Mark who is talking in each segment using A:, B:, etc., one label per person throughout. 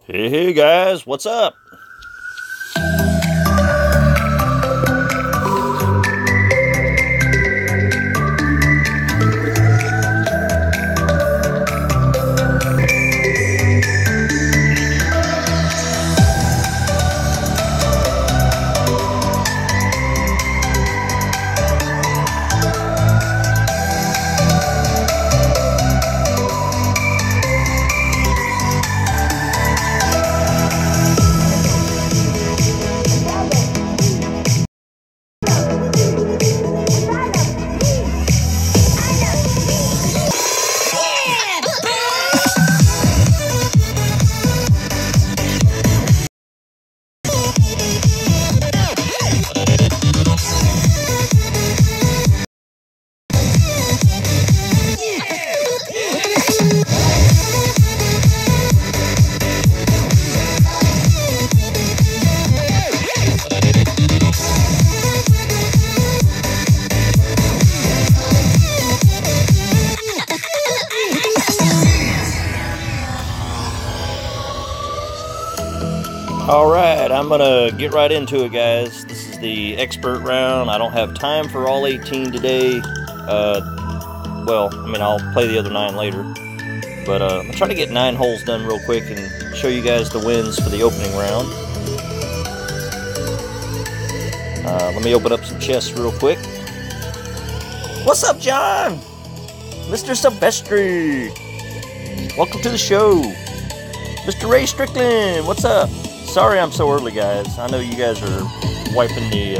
A: Hey guys, what's up? Alright, I'm gonna get right into it, guys. This is the expert round. I don't have time for all 18 today. I'll play the other 9 later. But I'm gonna try to get 9 holes done real quick and show you guys the wins for the opening round. Let me open up some chests real quick. What's up, John? Mr. Silvestri! Welcome to the show. Mr. Ray Strickland, what's up? Sorry I'm so early, guys. I know you guys are wiping the,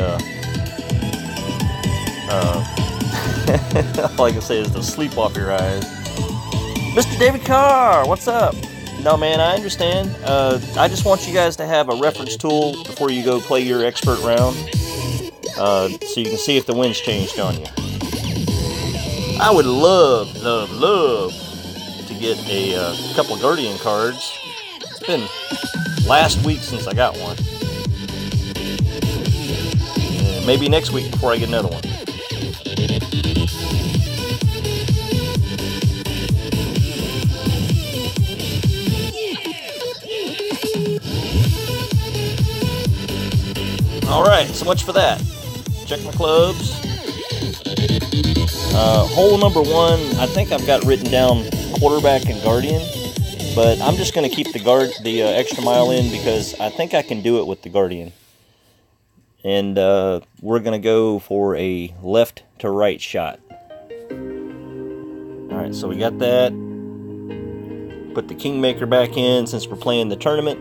A: all I can say is the sleep off your eyes. Mr. David Carr, what's up? No, man, I understand. I just want you guys to have a reference tool before you go play your expert round, so you can see if the wind's changed on you. I would love to get a couple Guardian cards. It's been last week since I got one. Maybe next week before I get another one. Alright, so much for that. Check my clubs. Hole number 1, I think I've got written down quarterback and guardian. But I'm just going to keep the extra mile in because I think I can do it with the Guardian. And we're going to go for a left to right shot. Alright, so we got that. Put the Kingmaker back in since we're playing the tournament.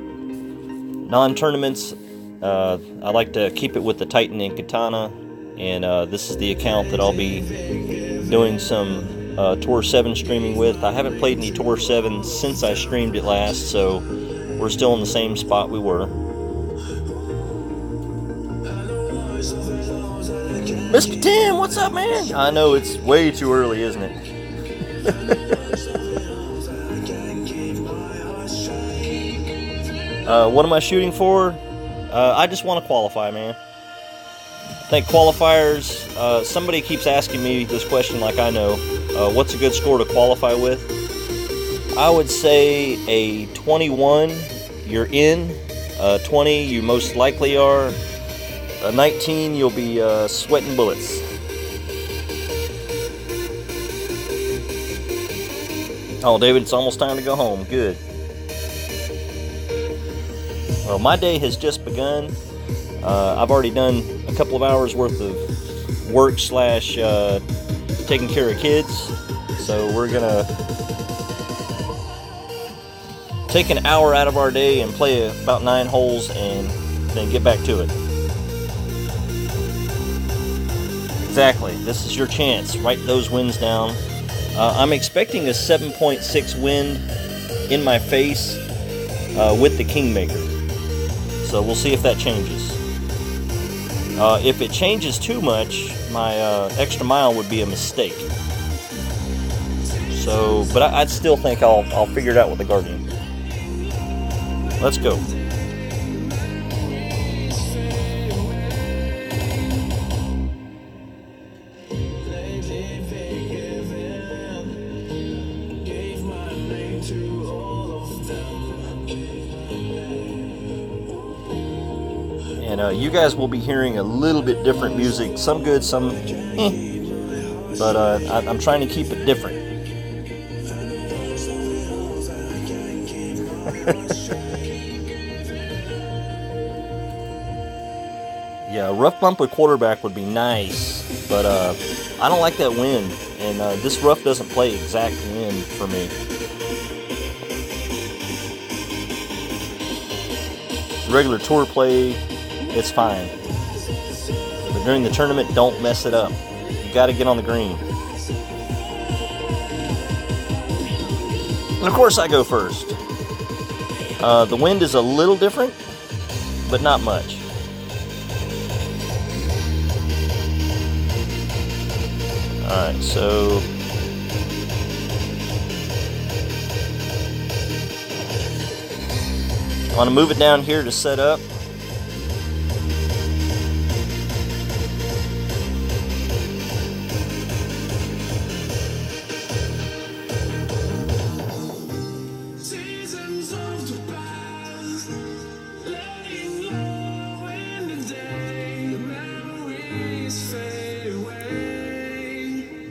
A: Non-tournaments, I like to keep it with the Titan and Katana. And this is the account that I'll be doing some Tor 7 streaming with. I haven't played any Tor 7 since I streamed it last, so we're still in the same spot we were. Mr. Tim, what's up, man? I know it's way too early, isn't it? What am I shooting for? I just want to qualify, man. I think qualifiers, somebody keeps asking me this question like I know. What's a good score to qualify with? I would say a 21, you're in. 20, you most likely are. 19, you'll be sweating bullets. Oh, David, it's almost time to go home. Good. Well, my day has just begun. I've already done a couple of hours worth of work / taking care of kids. So we're gonna take an hour out of our day and play about 9 holes and then get back to it. Exactly. This is your chance. Write those wins down. I'm expecting a 7.6 wind in my face with the Kingmaker. So we'll see if that changes. If it changes too much, my extra mile would be a mistake. So, but I'd still think I'll figure it out with the Guardian. Let's go. And you guys will be hearing a little bit different music, some good, some but I'm trying to keep it different. Yeah, a rough bump with quarterback would be nice, but I don't like that wind, and this rough doesn't play exact wind for me. Regular tour play, it's fine. But during the tournament, don't mess it up. You got to get on the green. And of course, I go first. The wind is a little different, but not much. Alright, so I want to move it down here to set up.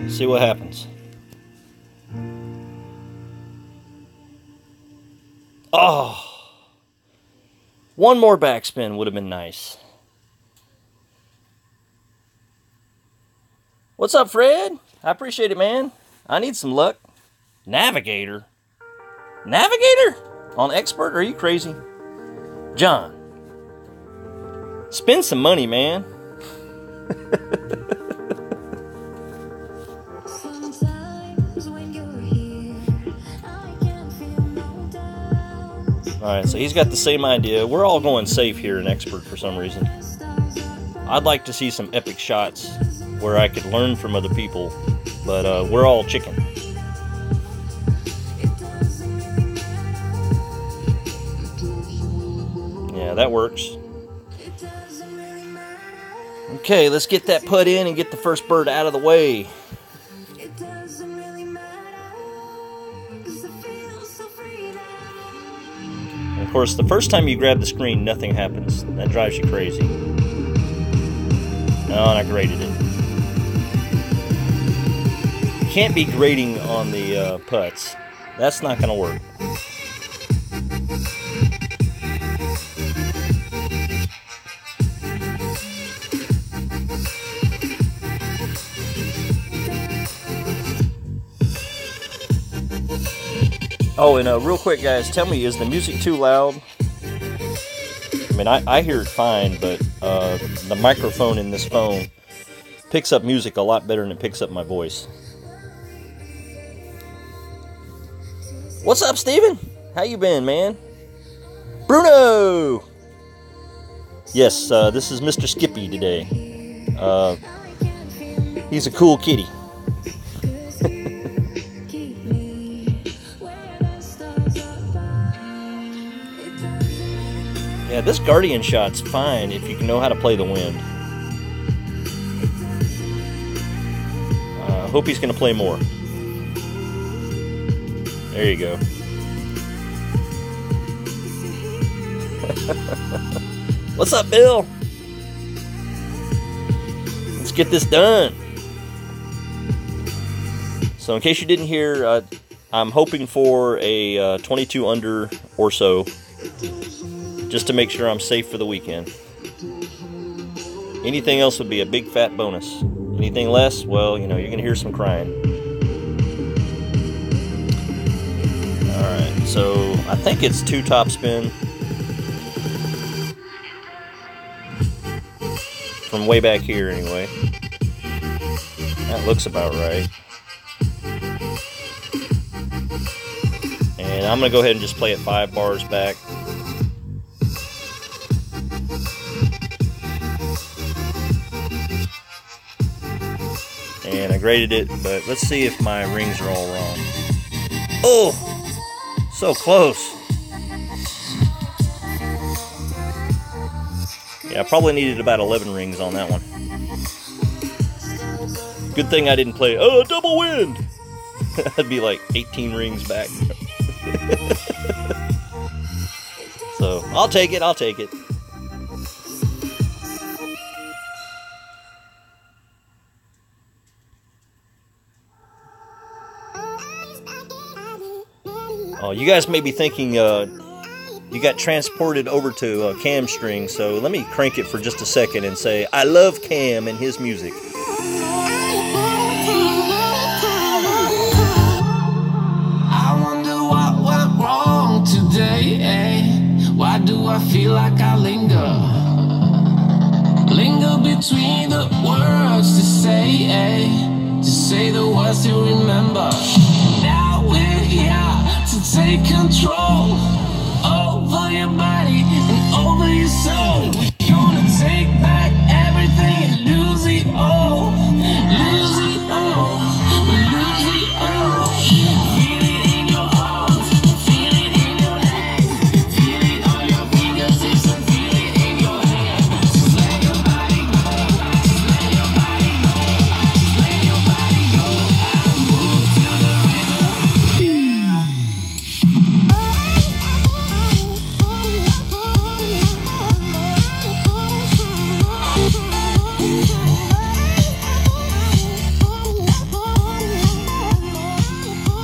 A: See what happens. Oh, one more backspin would have been nice. What's up, Fred? I appreciate it, man. I need some luck. Navigator? Navigator? On expert? Are you crazy? John, spend some money, man. Alright, so he's got the same idea. We're all going safe here in expert for some reason. I'd like to see some epic shots where I could learn from other people, but we're all chicken. Yeah, that works. Okay, let's get that putt in and get the first bird out of the way. Of course, the first time you grab the screen, nothing happens. That drives you crazy. No, and I graded it. You can't be grading on the putts. That's not going to work. Oh, and real quick, guys, tell me, is the music too loud? I mean, I hear it fine, but the microphone in this phone picks up music a lot better than it picks up my voice. What's up, Steven? How you been, man? Bruno! Yes, this is Mr. Skippy today. He's a cool kitty. Yeah, this Guardian shot's fine if you know how to play the wind. Hope he's going to play more. There you go. What's up, Bill? Let's get this done. So in case you didn't hear, I'm hoping for a 22 under or so, just to make sure I'm safe for the weekend. Anything else would be a big fat bonus. Anything less, well, you know, you're going to hear some crying. Alright, so I think it's 2 top spin. From way back here, anyway. That looks about right. And I'm going to go ahead and just play it 5 bars back. And I graded it, but let's see if my rings are all wrong. Oh! So close! Yeah, I probably needed about 11 rings on that one. Good thing I didn't play, double wind! That'd be like 18 rings back. So, I'll take it. Now, you guys may be thinking you got transported over to Cam String, so let me crank it for just a second and say I love Cam and his music.
B: I wonder what went wrong today, eh? Why do I feel like I linger between the words to say, eh? To say the words to remember. Now we're here to take control over your body and over your soul. We're gonna take back everything and lose it all. Lose it all. Lose it all. Feel it in your arms. Feel it in your legs. Feel it on your fingertips and feel it in your hands. Just let your body go. Just let your body go. Just let your body go. And move to the rhythm.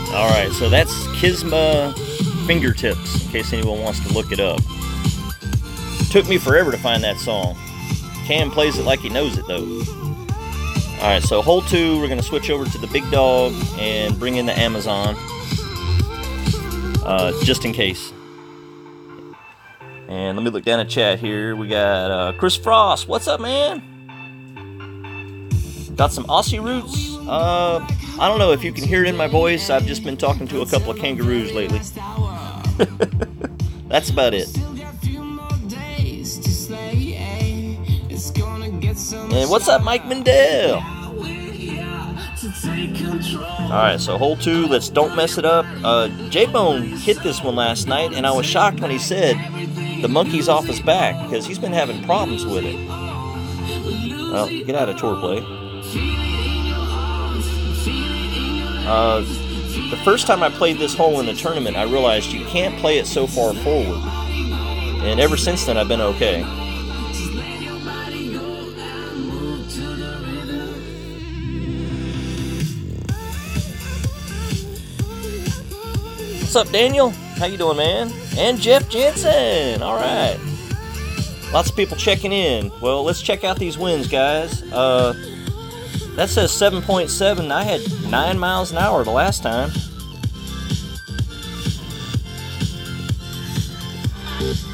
A: Alright, so that's Kisma Fingertips, in case anyone wants to look it up. Took me forever to find that song. Cam plays it like he knows it, though. Alright, so hole 2, we're going to switch over to the big dog and bring in the Amazon. Just in case. And let me look down at chat here. We got Chris Frost. What's up, man? Got some Aussie roots. I don't know if you can hear it in my voice. I've just been talking to a couple of kangaroos lately. That's about it. And what's up, Mike Mendel? Alright, so hole 2, let's don't mess it up. J-Bone hit this one last night, and I was shocked when he said the monkey's off his back, because he's been having problems with it. Well, get out of tour play. The first time I played this hole in the tournament, I realized you can't play it so far forward. And ever since then, I've been okay. What's up, Daniel? How you doing, man? And Jeff Jensen. All right. Lots of people checking in. Well, let's check out these winds, guys. That says 7.7. I had 9 miles an hour the last time.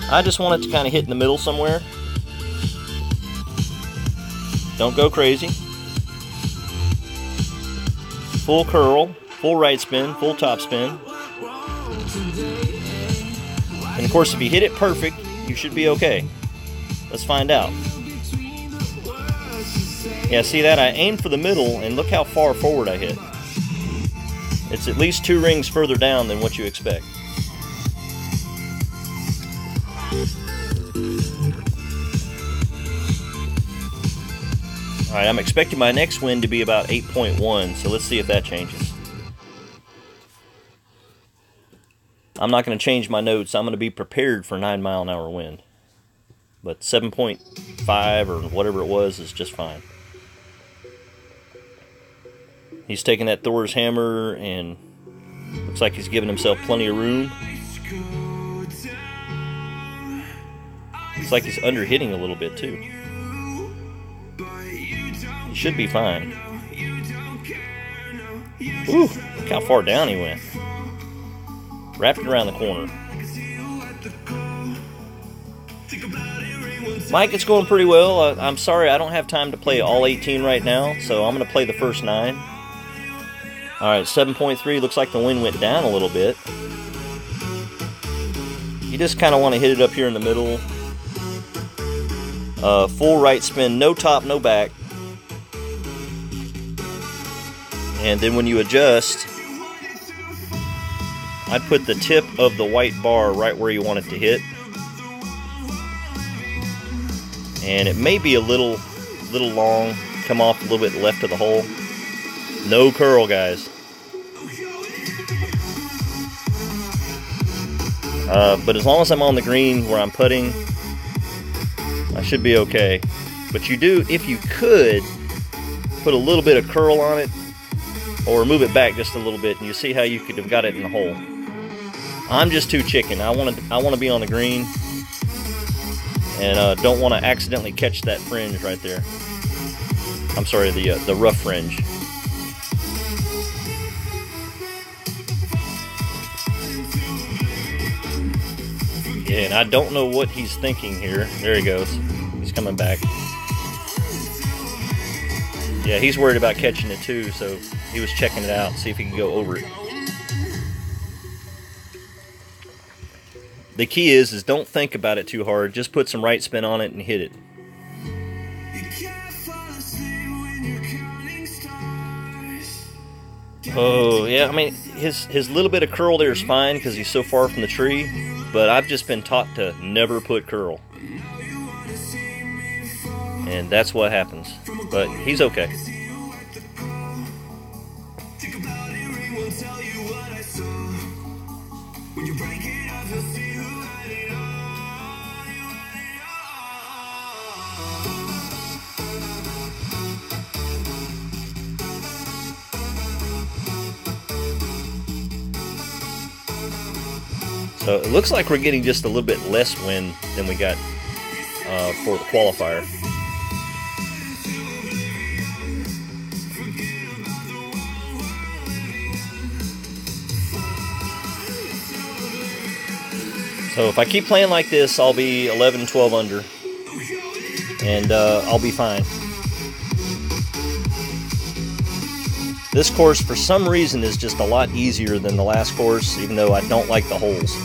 A: I just want it to kind of hit in the middle somewhere. Don't go crazy. Full curl, full right spin, full top spin. And of course, if you hit it perfect, you should be okay. Let's find out. Yeah, see that? I aimed for the middle, and look how far forward I hit. It's at least 2 rings further down than what you expect. Alright, I'm expecting my next wind to be about 8.1, so let's see if that changes. I'm not going to change my notes. I'm going to be prepared for 9 mile an hour wind. But 7.5 or whatever it was is just fine. He's taking that Thor's hammer and looks like he's giving himself plenty of room. Looks like he's under-hitting a little bit too. He should be fine. Ooh, look how far down he went. Wrapped it around the corner. Mike, it's going pretty well. I'm sorry I don't have time to play all 18 right now, so I'm going to play the first 9. Alright, 7.3. Looks like the wind went down a little bit. You just kind of want to hit it up here in the middle. Full right spin, no top, no back. And then when you adjust, I'd put the tip of the white bar right where you want it to hit. And it may be a little long, come off a little bit left of the hole. No curl, guys. But as long as I'm on the green where I'm putting, I should be okay. But you do, if you could, put a little bit of curl on it, or move it back just a little bit, and you see how you could have got it in the hole. I'm just too chicken. I want to be on the green, and don't want to accidentally catch that fringe right there. I'm sorry, the rough fringe. Yeah, and I don't know what he's thinking here. There he goes. He's coming back. Yeah, he's worried about catching it too, so he was checking it out, see if he could go over it. The key is don't think about it too hard. Just put some right spin on it and hit it. Oh, yeah, I mean, his little bit of curl there is fine because he's so far from the tree, but I've just been taught to never put curl. And that's what happens. But he's okay. So it looks like we're getting just a little bit less wind than we got for the qualifier. So if I keep playing like this, I'll be 11, 12 under, and I'll be fine. This course, for some reason, is just a lot easier than the last course, even though I don't like the holes.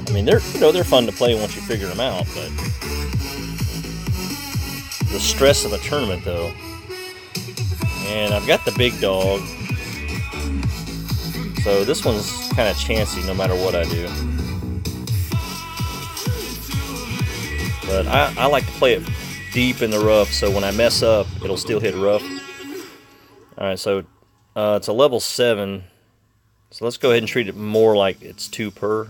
A: I mean, they're fun to play once you figure them out, but the stress of a tournament, though. And I've got the big dog, so this one's kind of chancy no matter what I do. But I like to play it deep in the rough, so when I mess up, it'll still hit rough. Alright, so it's a level 7, so let's go ahead and treat it more like it's 2 per.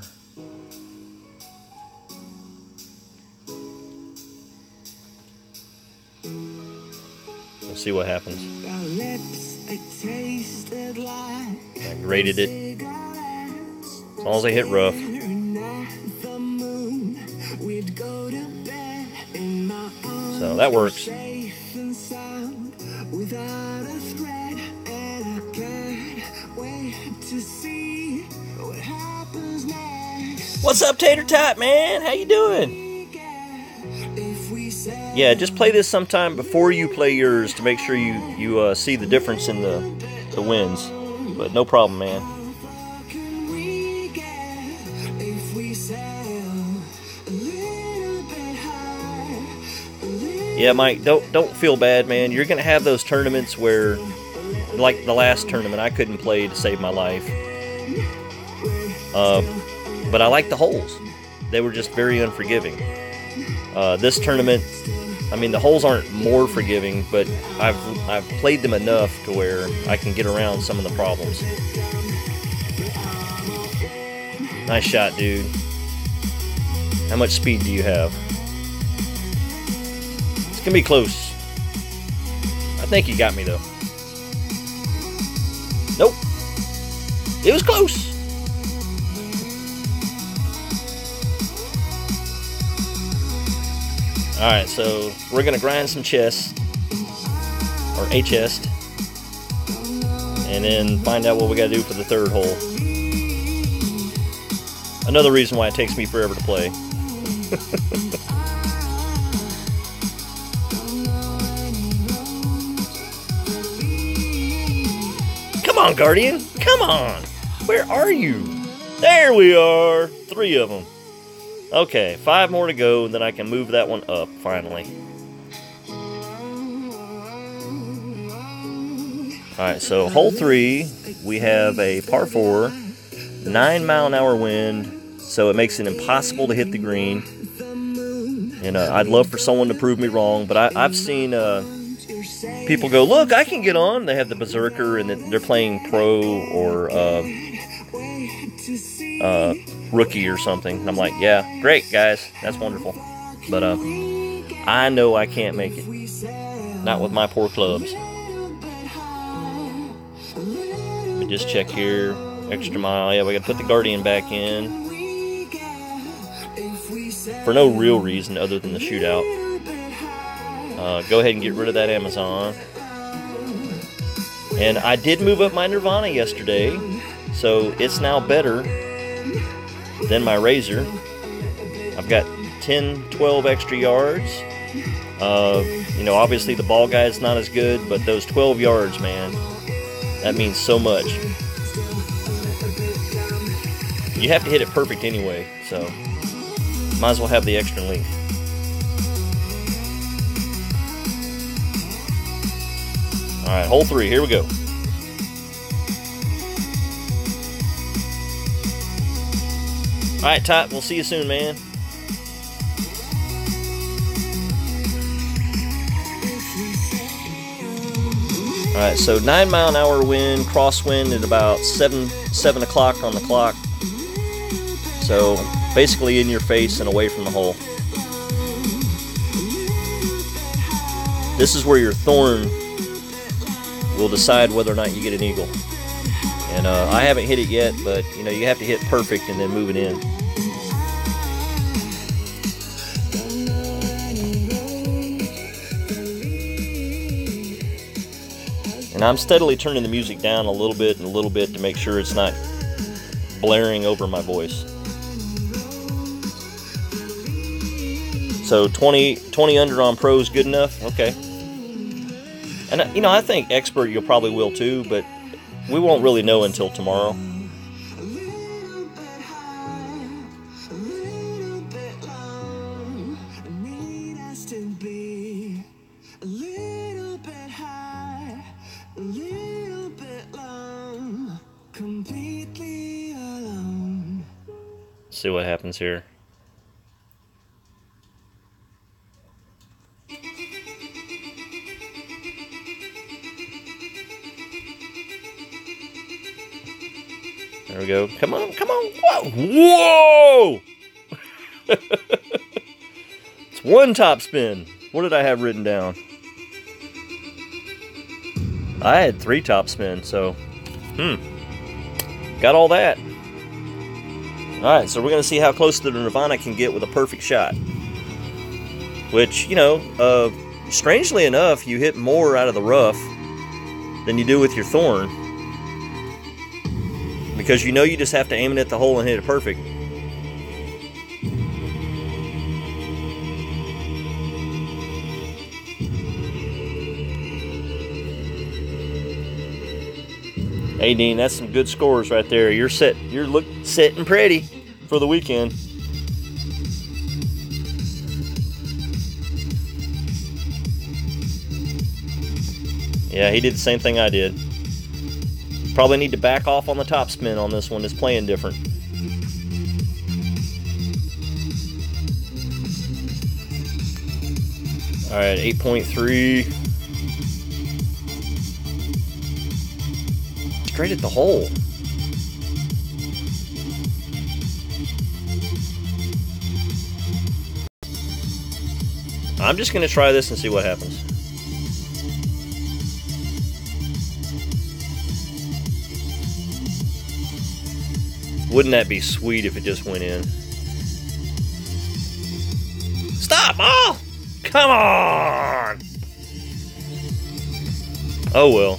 A: We'll see what happens. I graded it. As long as I hit rough. So that works. What's up, Tater Tot, man? How you doing? Yeah, just play this sometime before you play yours to make sure you see the difference in the wins. But no problem, man. Yeah, Mike, don't feel bad, man. You're gonna have those tournaments where, like the last tournament, I couldn't play to save my life. But I like the holes. They were just very unforgiving. This tournament, I mean, the holes aren't more forgiving, but I've played them enough to where I can get around some of the problems. Nice shot, dude. How much speed do you have? It's gonna be close. I think you got me, though. Nope. It was close. Alright, so we're going to grind some chest, or a chest, and then find out what we got to do for the third hole. Another reason why it takes me forever to play. Come on, Guardian! Come on! Where are you? There we are! 3 of them. Okay, 5 more to go, and then I can move that one up, finally. Alright, so hole 3, we have a par 4, 9-mile-an-hour wind, so it makes it impossible to hit the green. And I'd love for someone to prove me wrong, but I've seen people go, look, I can get on. They have the Berserker, and they're playing pro or rookie or something. And I'm like, yeah, great, guys. That's wonderful. But I know I can't make it. Not with my poor clubs. Let me just check here. Extra mile. Yeah, we got to put the Guardian back in. For no real reason other than the shootout. Go ahead and get rid of that Amazon. And I did move up my Nirvana yesterday, so it's now better than my Razor. I've got 10, 12 extra yards. You know, obviously the ball guy is not as good, but those 12 yards, man, that means so much. You have to hit it perfect anyway, so might as well have the extra length. Alright, hole 3, here we go. Alright, Tot, we'll see you soon, man. Alright, so 9 mile an hour wind, crosswind at about 7 o'clock on the clock. So basically in your face and away from the hole. This is where your thorn will decide whether or not you get an eagle. And I haven't hit it yet, but you know, you have to hit perfect and then move it in. And I'm steadily turning the music down a little bit to make sure it's not blaring over my voice. So 20 under on pro is good enough? Okay. And, you know, I think expert you probably will too, but we won't really know until tomorrow. See what happens here. There we go. Come on, come on. Whoa! Whoa! It's one top spin. What did I have written down? I had 3 top spin, so got all that. Alright, so we're going to see how close to the Nirvana can get with a perfect shot. Which, you know, strangely enough, you hit more out of the rough than you do with your thorn. Because you know you just have to aim it at the hole and hit it perfect. Hey Dean, that's some good scores right there. You're set and pretty for the weekend. Yeah, he did the same thing I did. Probably need to back off on the top spin on this one. It's playing different. Alright, 8.3. Straight at the hole. I'm just going to try this and see what happens. Wouldn't that be sweet if it just went in? Stop, ball! Come on! Oh well.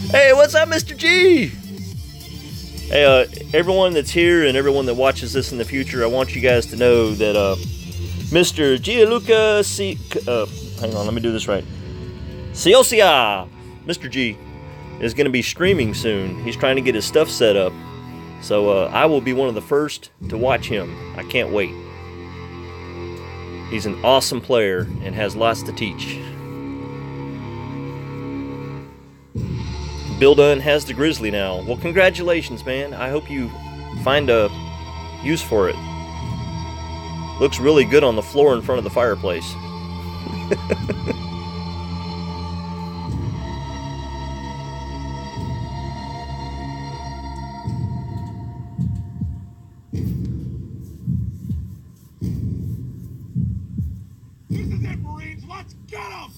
A: Hey, what's up, Mr. G? Hey, everyone that's here and everyone that watches this in the future, I want you guys to know that Mr. Gianluca hang on, let me do this right. Ciocia, Mr. G, is going to be streaming soon. He's trying to get his stuff set up. So I will be one of the first to watch him. I can't wait. He's an awesome player and has lots to teach. Bill Dunn has the Grizzly now. Well, congratulations, man. I hope you find a use for it. Looks really good on the floor in front of the fireplace.
B: shots! Get him!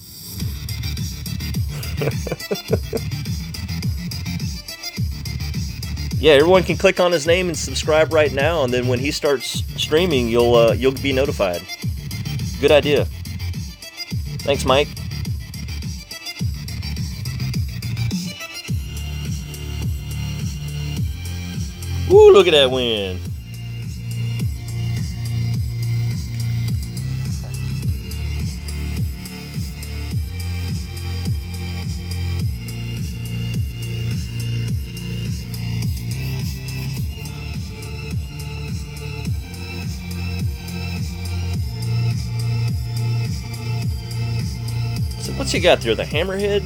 A: Yeah, everyone can click on his name and subscribe right now, and then when he starts streaming, you'll be notified. Good idea. Thanks, Mike. Ooh, look at that wind. So what's he got there? The hammerhead?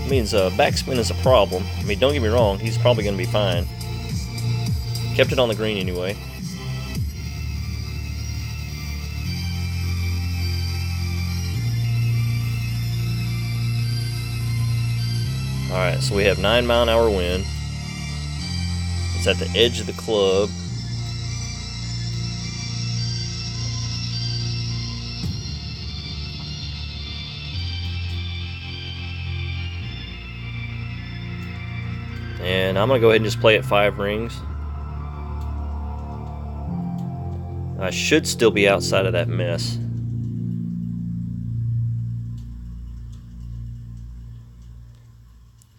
A: Means backspin is a problem. I mean, don't get me wrong, he's probably going to be fine. Kept it on the green anyway. Alright, so we have 9-mile-an-hour wind. It's at the edge of the club. And I'm going to go ahead and just play at 5 rings. I should still be outside of that mess.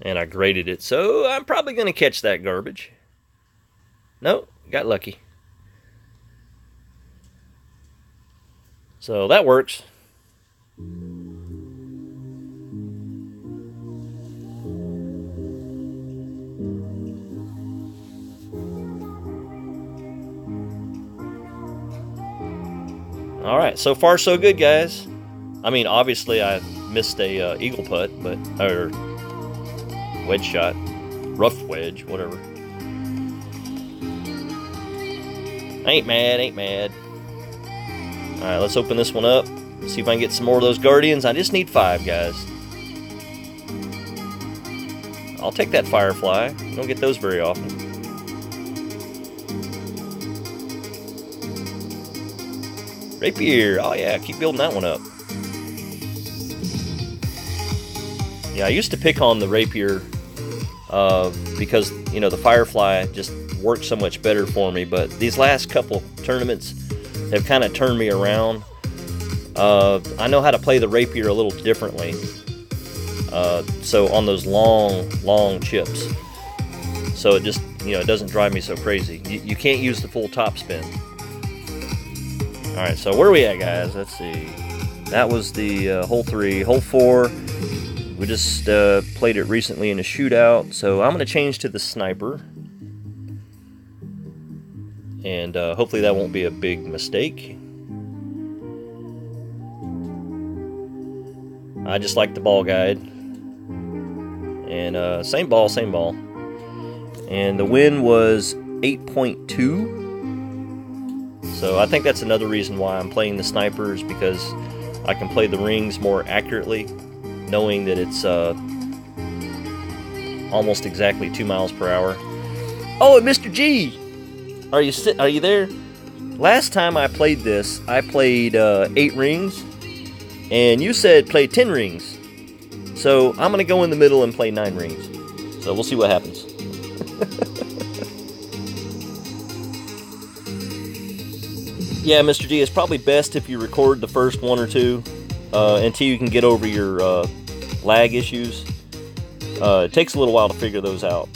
A: And I graded it, so I'm probably going to catch that garbage. Nope, got lucky. So that works. Alright, so far so good, guys. I mean, obviously I missed a eagle putt, or wedge shot, rough wedge, whatever. Ain't mad. Alright, let's open this one up, see if I can get some more of those Guardians. I just need 5, guys. I'll take that Firefly. You don't get those very often. Rapier, oh yeah, keep building that one up. Yeah, I used to pick on the Rapier because, you know, the Firefly just worked so much better for me, but these last couple tournaments have kind of turned me around. I know how to play the Rapier a little differently. So on those long chips. So it just, you know, it doesn't drive me so crazy. You can't use the full top spin. Alright, so where are we at, guys? Let's see. That was the hole 3. Hole 4, we just played it recently in a shootout, so I'm going to change to the sniper. And hopefully that won't be a big mistake. I just like the ball guide. And same ball. And the wind was 8.2. So I think that's another reason why I'm playing the snipers, because I can play the rings more accurately, knowing that it's almost exactly 2 miles per hour. Oh, and Mr. G! Are you there? Last time I played this, I played 8 rings, and you said play 10 rings. So I'm going to go in the middle and play 9 rings. So we'll see what happens. Yeah, Mr. G, it's probably best if you record the first 1 or 2 until you can get over your lag issues. It takes a little while to figure those out.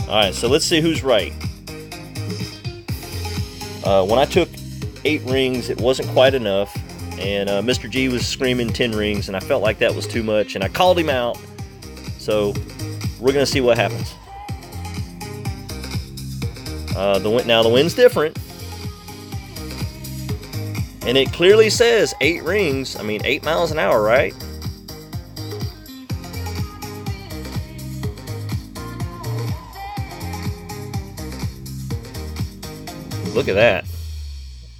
A: Alright, so let's see who's right. When I took 8 rings, it wasn't quite enough, and Mr. G was screaming 10 rings, and I felt like that was too much, and I called him out. So we're going to see what happens. Now the wind's different, and it clearly says 8 rings. I mean, 8 miles an hour, right? Look at that.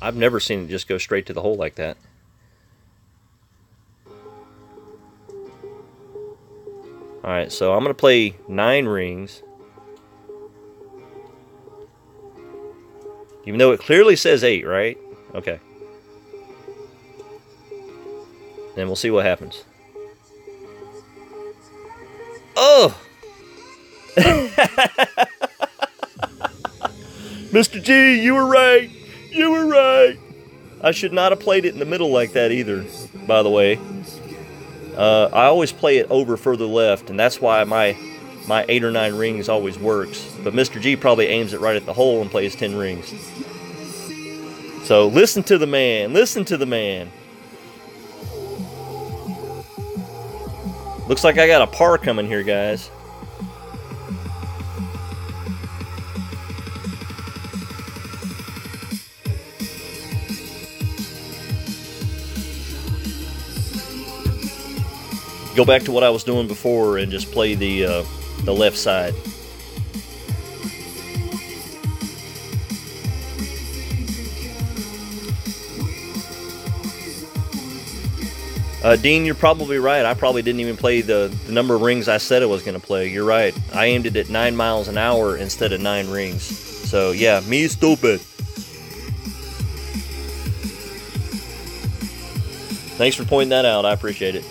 A: I've never seen it just go straight to the hole like that. Alright, so I'm going to play 9 rings. Even though it clearly says 8, right? Okay. Then we'll see what happens. Oh! Mr. G, you were right. You were right. I should not have played it in the middle like that either, by the way. I always play it over further left, and that's why my 8 or 9 rings always works. But Mr. G probably aims it right at the hole and plays 10 rings. So listen to the man. Listen to the man. Looks like I got a par coming here, guys. Go back to what I was doing before and just play the left side. Dean, you're probably right. I probably didn't even play the number of rings I said I was going to play. You're right. I aimed it at 9 miles an hour instead of 9 rings. So, yeah, me stupid. Thanks for pointing that out. I appreciate it.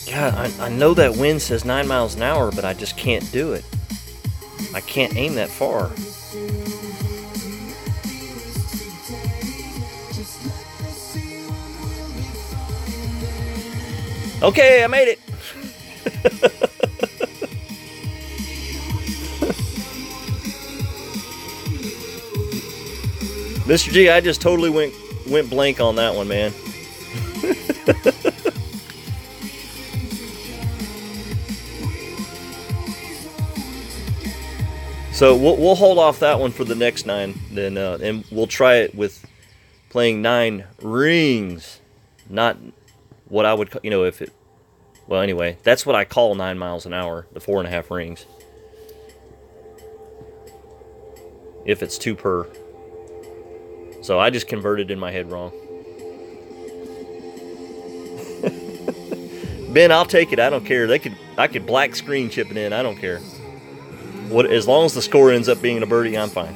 A: God, I know that wind says 9 miles an hour, but I just can't do it. I can't aim that far. Okay, I made it. Mr. G, I just totally went blank on that one, man. So we'll hold off that one for the next 9, then, and we'll try it with playing 9 rings, not what I would, if it. Well, anyway, that's what I call 9 miles an hour, the 4.5 rings. If it's 2 per. So I just converted in my head wrong. Ben, I'll take it. I don't care. I could black screen chip it in. I don't care. As long as the score ends up being a birdie, I'm fine.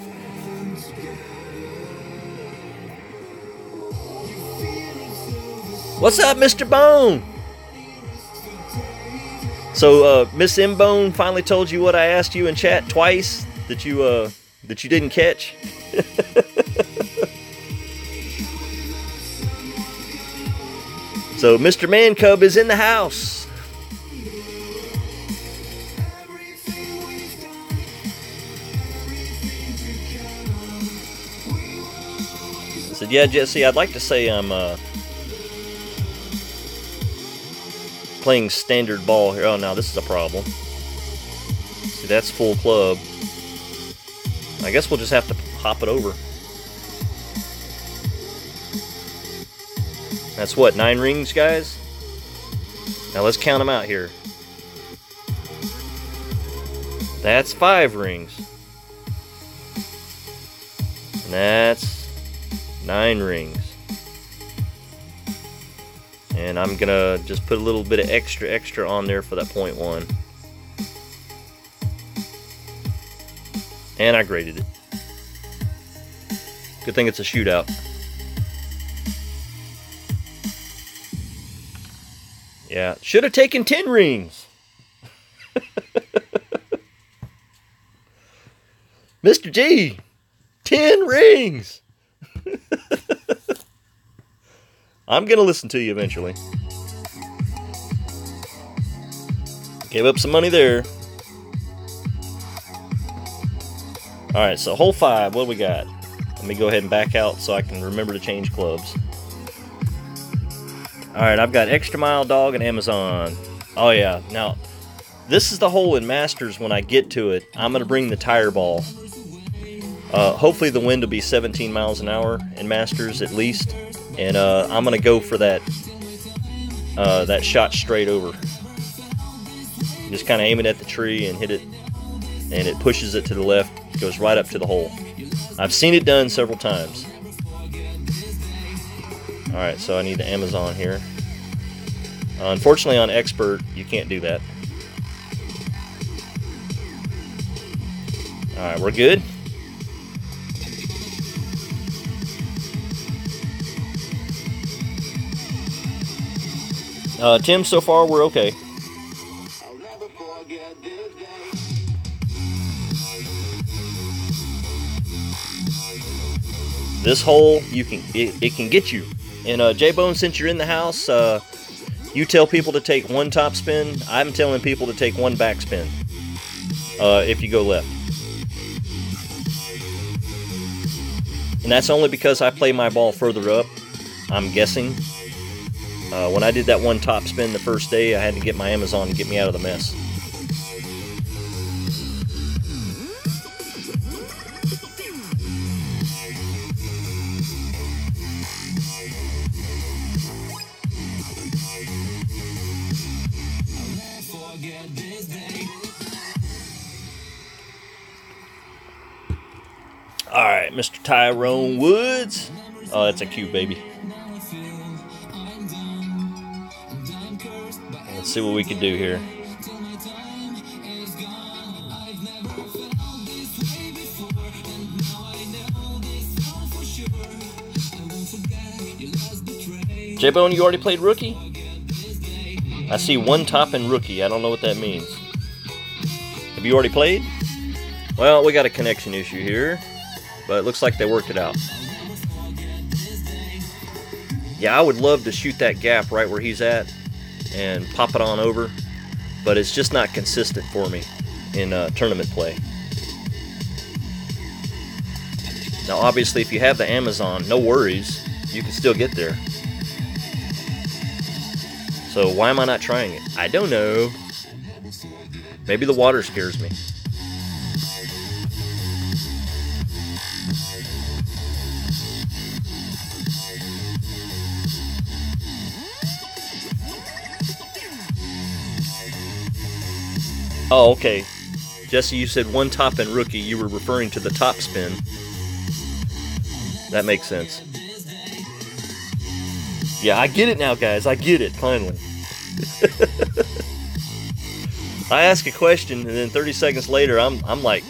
A: What's up, Mr. Bone? So, Miss M Bone finally told you what I asked you in chat twice that you didn't catch. So, Mr. Man Cub is in the house. I said, yeah, Jesse, I'd like to say I'm playing standard ball here. Oh, now this is a problem. See, that's full club. I guess we'll just have to hop it over. That's what, 9 rings, guys? Now let's count them out here. That's 5 rings. And that's 9 rings. And I'm gonna just put a little bit of extra on there for that 0.1. And I graded it. Good thing it's a shootout. Yeah, should have taken 10 rings. Mr. G, 10 rings. I'm going to listen to you eventually. Gave up some money there. Alright, so hole 5, what do we got? Let me go ahead and back out so I can remember to change clubs. Alright, I've got Extra Mile, Dog, and Amazon. Oh yeah, now, this is the hole in Masters. When I get to it, I'm going to bring the tire ball. Hopefully the wind will be 17 miles an hour in Masters at least. And I'm going to go for that shot straight over. Just kind of aim it at the tree and hit it. And it pushes it to the left. Goes right up to the hole. I've seen it done several times. Alright, so I need the Amazon here. Unfortunately on Expert, you can't do that. Alright, we're good. Tim, so far we're okay. This hole, it can get you. And J-Bone, since you're in the house, you tell people to take one top spin. I'm telling people to take one back spin if you go left. And that's only because I play my ball further up, I'm guessing. When I did that one top spin the first day, I had to get my Amazon to get me out of the mess. Alright, Mr. Tyrone Woods. Oh, that's a cute baby. Let's see what we can do here. J-Bone, you already played Rookie? I see one top in Rookie. I don't know what that means. Have you already played? Well, we got a connection issue here, but it looks like they worked it out. Yeah, I would love to shoot that gap right where he's at and pop it on over, but it's just not consistent for me in tournament play. Now obviously if you have the Amazon, no worries, you can still get there. So why am I not trying it? I don't know. Maybe the water scares me. Oh, okay. Jesse, you said one top in Rookie. You were referring to the top spin. That makes sense. Yeah, I get it now, guys. I get it, finally. I ask a question, and then 30 seconds later, I'm like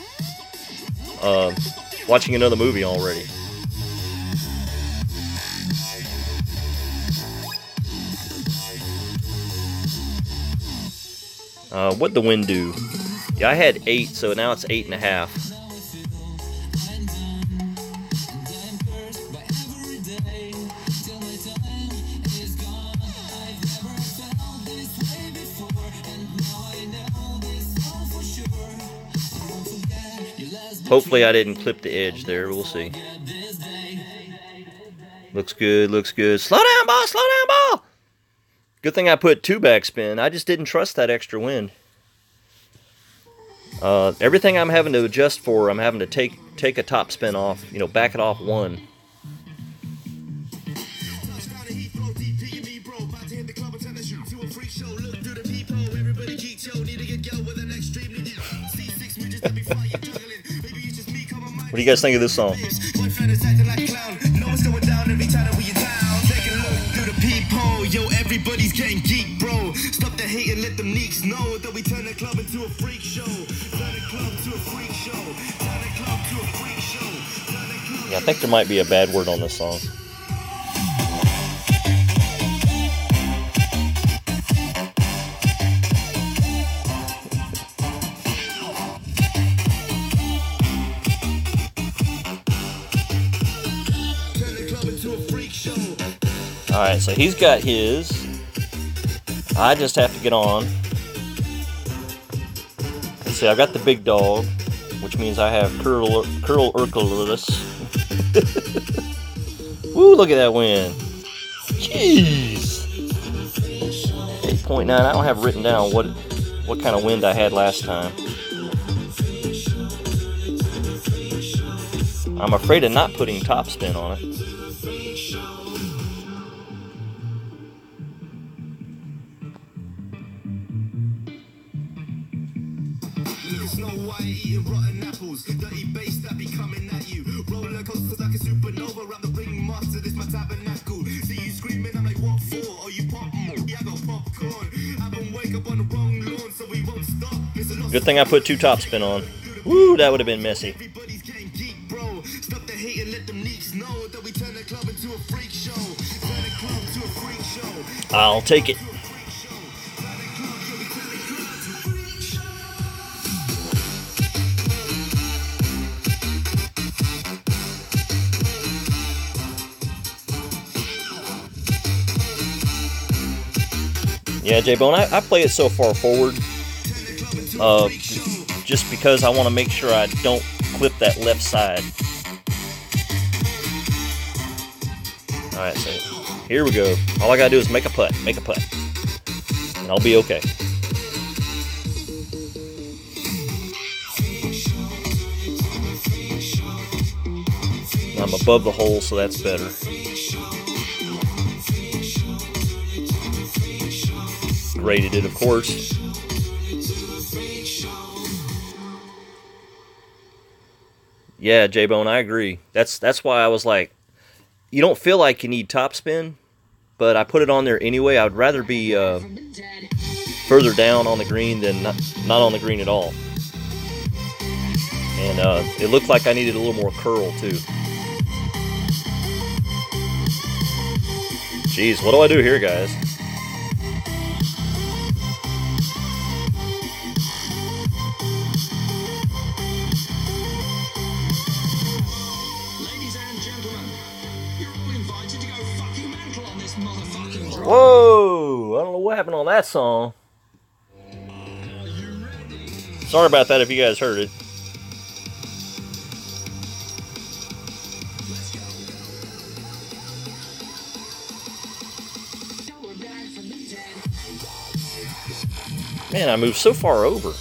A: watching another movie already. What'd the wind do? Yeah, I had 8, so now it's 8.5. Hopefully I didn't clip the edge there. We'll see. Looks good, looks good. Slow down, ball! Slow down, ball! Good thing I put 2 backspin. I just didn't trust that extra wind. Everything I'm having to adjust for, I'm having to take a top spin off, you know, back it off 1. What do you guys think of this song? Yo, everybody's getting geek, bro. Stop the hate and let them leaks know that we turn the club into a freak show. Turn the club to a freak show. Turn the club to a freak show. Yeah, I think there might be a bad word on this song. Alright, so he's got his. I just have to get on. Let's see, I've got the big dog, which means I have curl Urculus. Woo, look at that wind. Jeez. 8.9. I don't have written down what kind of wind I had last time. I'm afraid of not putting topspin on it. Good thing I put 2 topspin on. Woo, that would have been messy. I'll take it. Yeah, J-Bone, I play it so far forward just because I want to make sure I don't clip that left side. Alright, so here we go. All I gotta do is make a putt, and I'll be okay. I'm above the hole, so that's better. Graded it, of course. Yeah, J-Bone, I agree. That's why I was like, you don't feel like you need topspin, but I put it on there anyway. I would rather be further down on the green than not on the green at all. And it looked like I needed a little more curl too. Jeez, what do I do here, guys? Whoa! I don't know what happened on that song. Sorry about that if you guys heard it. Man, I moved so far over.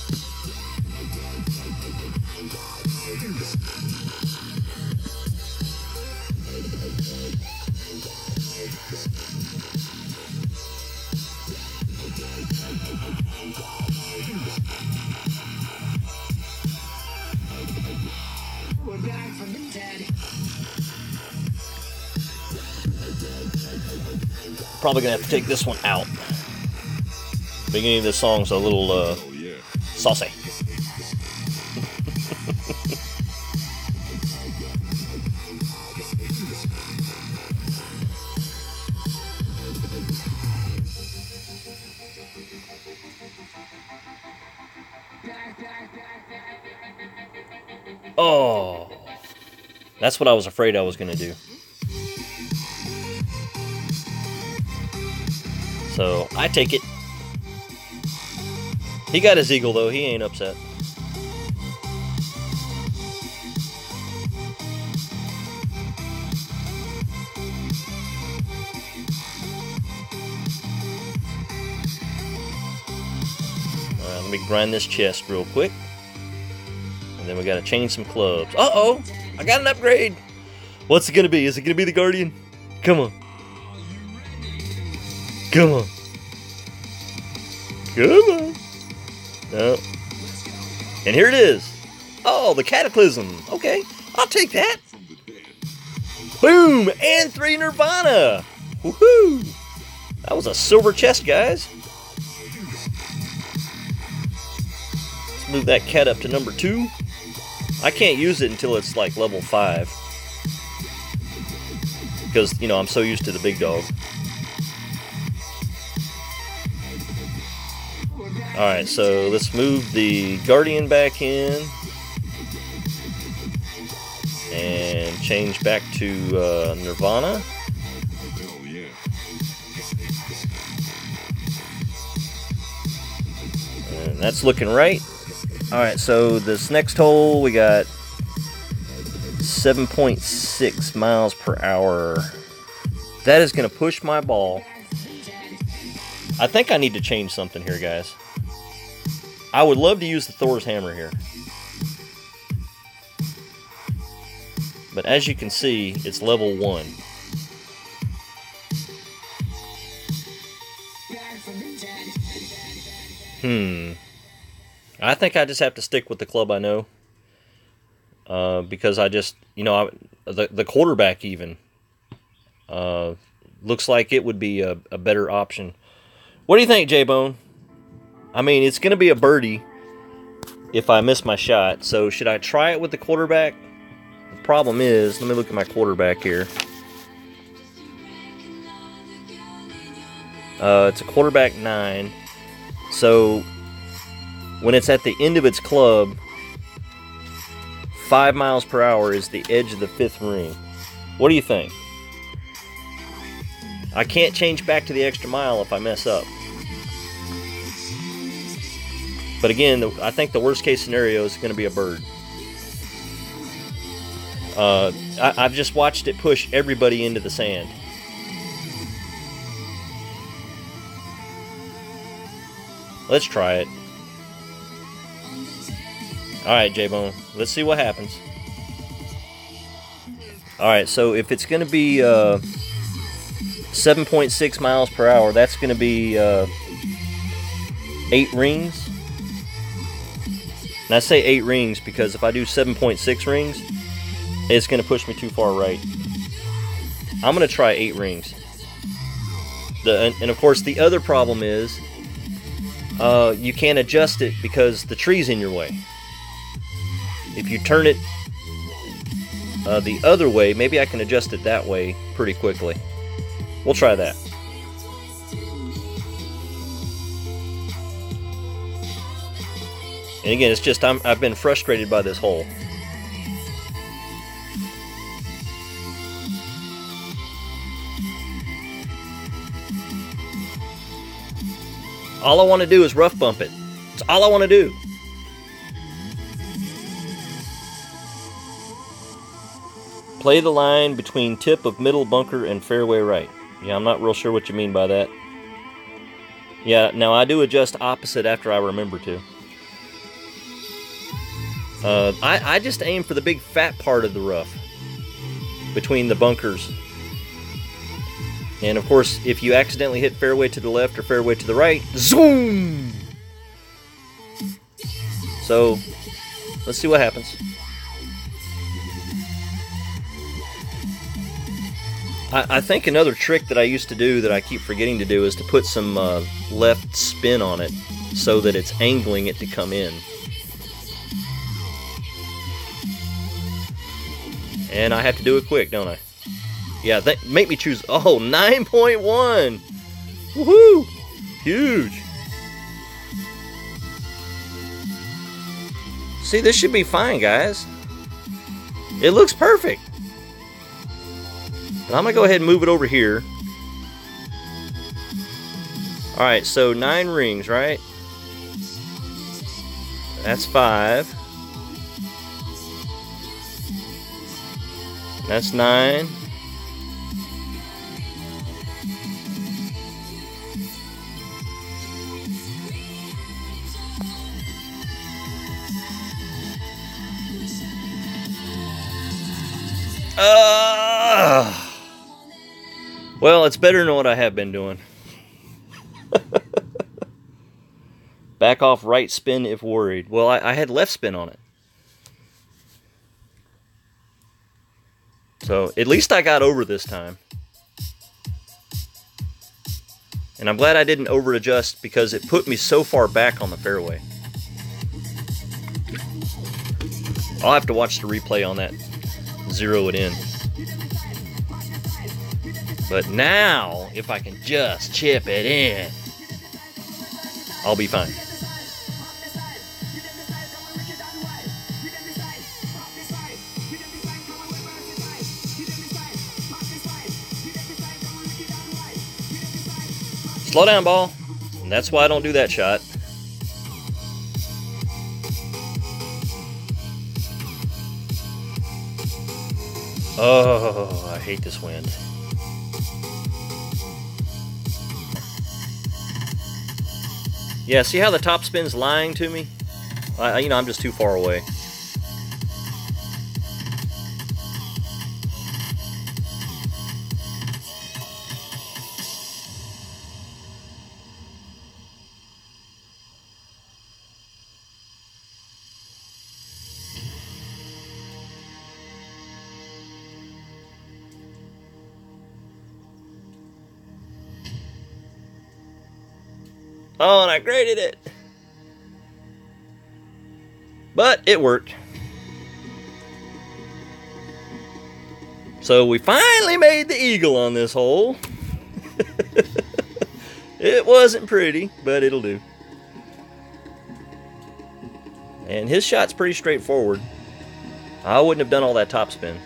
A: Probably gonna have to take this one out. Beginning of this song's a little saucy. Oh, that's what I was afraid I was gonna do. So I take it. He got his eagle though, he ain't upset. Alright, let me grind this chest real quick. And then we gotta change some clubs. Uh-oh! I got an upgrade! What's it gonna be? Is it gonna be the Guardian? Come on. Come on. Come on. No. And here it is. Oh, the Cataclysm. Okay, I'll take that. Boom! And 3 Nirvana. Woohoo! That was a silver chest, guys. Let's move that cat up to number 2. I can't use it until it's like level 5. Because, you know, I'm so used to the big dog. Alright, so let's move the Guardian back in. And change back to Nirvana. And that's looking right. Alright, so this next hole we got 7.6 miles per hour. That is going to push my ball. I think I need to change something here, guys. I would love to use the Thor's hammer here. But as you can see, it's level 1. I think I just have to stick with the club I know. Because I just, you know, the quarterback even looks like it would be a better option. What do you think, J-Bone? I mean, it's going to be a birdie. if I miss my shot. So should I try it with the quarterback? The problem is, let me look at my quarterback here. It's a quarterback 9. So when it's at the end of its club, 5 miles per hour is the edge of the 5th ring. What do you think? I can't change back to the extra mile if I mess up. But again, I think the worst case scenario is going to be a bird. I've just watched it push everybody into the sand. Let's try it. Alright, J-Bone. Let's see what happens. Alright, so if it's going to be 7.6 miles per hour, that's going to be 8 rings. And I say 8 rings because if I do 7.6 rings, it's going to push me too far right. I'm going to try 8 rings. And of course, the other problem is you can't adjust it because the tree's in your way. If you turn it the other way, maybe I can adjust it that way pretty quickly. We'll try that. And again, it's just I've been frustrated by this hole. All I want to do is rough bump it. That's all I want to do. Play the line between tip of middle bunker and fairway right. Yeah, I'm not real sure what you mean by that. Yeah, now I do adjust opposite after I remember to. I just aim for the big fat part of the rough between the bunkers. And of course, if you accidentally hit fairway to the left or fairway to the right, zoom! So, let's see what happens. I think another trick that I used to do that I keep forgetting to do is to put some left spin on it so that it's angling it to come in. And I have to do it quick, don't I? Yeah, make me choose. Oh, 9.1! Woohoo! Huge! See, this should be fine, guys. It looks perfect. And I'm going to go ahead and move it over here. Alright, so 9 rings, right? That's 5. That's 9. Well, it's better than what I have been doing. Back off right spin if worried. Well, I had left spin on it. So, at least I got over this time. And I'm glad I didn't over adjust because it put me so far back on the fairway. I'll have to watch the replay on that. Zero it in. But now, if I can just chip it in, I'll be fine. Slow down, ball. And that's why I don't do that shot. Oh, I hate this wind. Yeah, see how the top spin's lying to me? I'm just too far away. Oh, and I graded it. But it worked. So we finally made the eagle on this hole. It wasn't pretty, but it'll do. And his shot's pretty straightforward. I wouldn't have done all that topspin.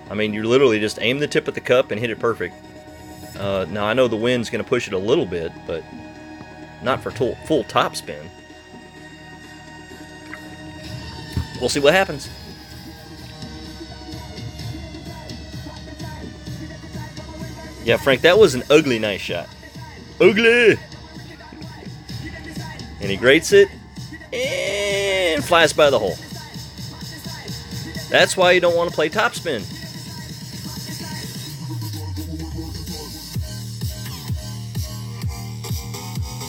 A: I mean, you literally just aim the tip of the cup and hit it perfect. Now, I know the wind's going to push it a little bit, but not for full topspin. We'll see what happens. Yeah, Frank, that was an ugly nice shot. Ugly! And he grates it and flies by the hole. That's why you don't want to play topspin.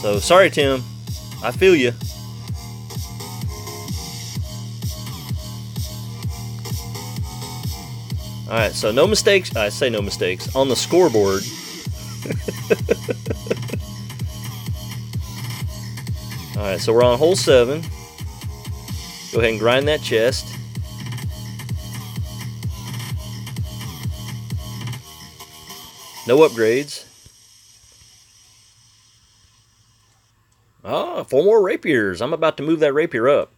A: So, sorry, Tim. I feel you. Alright, so no mistakes. I say no mistakes. On the scoreboard. Alright, so we're on hole 7. Go ahead and grind that chest. No upgrades. Oh, 4 more rapiers. I'm about to move that rapier up.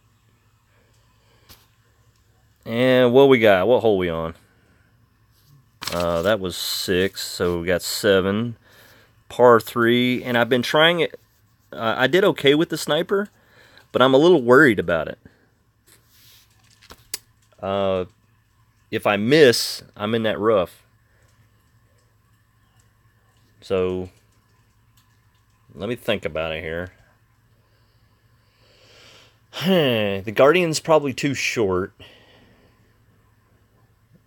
A: And what we got? What hole we on? That was 6, so we got 7. Par 3, and I've been trying it. I did okay with the sniper, but I'm a little worried about it. If I miss, I'm in that rough. So, let me think about it here. The Guardian's probably too short.